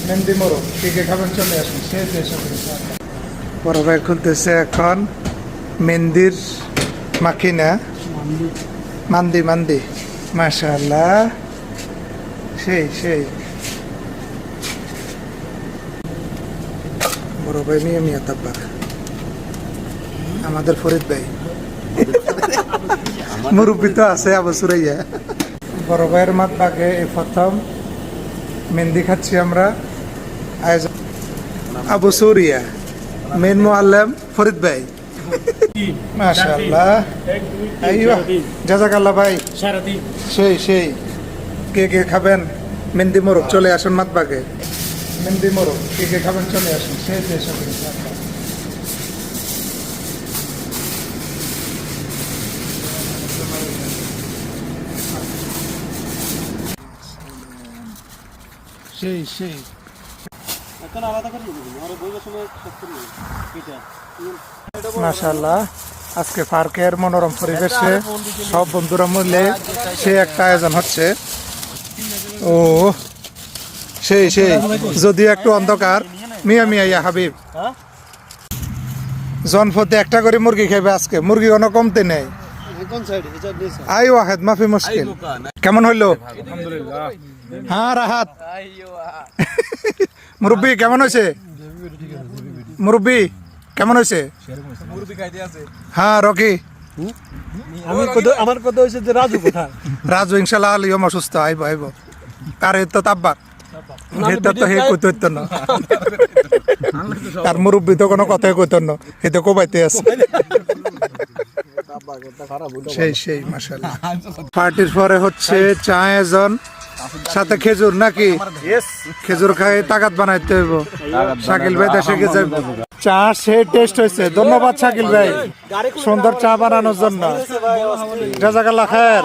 মেহেন্দি মোরগ কে কে খাবেন চলে আসুন সেই দেশে বড় ভাই খুলতেছে এখন মেহেন্দির মাখিনা মান্দি মান্দি মাশাআল্লাহ সেই বড় ভাই মিয়া তাব্বার আমাদের ফরিদ ভাই মুরব্বী তো আছে আবু সুরাইয়া বড় ভাইয়ের মাত বাগে এই প্রথম মেহেন্দি খাচ্ছি আমরা আয়োজন আবু সুরিয়া মেন মুআল্লিম ফরিদ ভাই মাশাআল্লাহ আইয়ো জাযাকাল্লাহ ভাই সেই কে কে খাবেন মেহেন্দি মোরগ চলে আসুন মাত বাগে মেহেন্দি মোরগ কে কে খাবেন চলে আসুন সেই দেশে সেই মাশাআল্লাহ আজকে পার্কের মনোরম পরিবেশে সব বন্ধুরা মিলে সে একটা আয়োজন হচ্ছে ও সেই যদিও একটু অন্ধকার মিয়া ইয়া হাবিব জনপদে একটা করে মুরগি খাইবে আজকে মুরগি কোনো কমতে নেই আই ওয়াহেদ মাফি মুশকিল কেমন হইলো হ্যাঁ রাহাত মুরব্বি কেমন হয়েছে মুরব্বি কেমন হয়েছে হ্যাঁ রকি আমার কথা হয়েছে যে রাজু কোথায় রাজু ইনশাল্লাহ আলিয়ম অসুস্থ আইব তার তো তাব্বার তো হে কইতো না আর মুরব্বি তো কোনো কথাই কইতো না হে তো কোবাইতে আছে সেই মাশাআল্লাহ পার্টির পরে হচ্ছে চা আয়োজন সাথে খেজুর নাকি খেজুর খাই তাকাত বানাইতে হইব শাকিল ভাই দেশে গিয়ে যাইব চা সে টেস্ট হয়েছে ধন্যবাদ শাকিল ভাই সুন্দর চা বানানোর জন্য জাযাকাল্লাহ খায়ের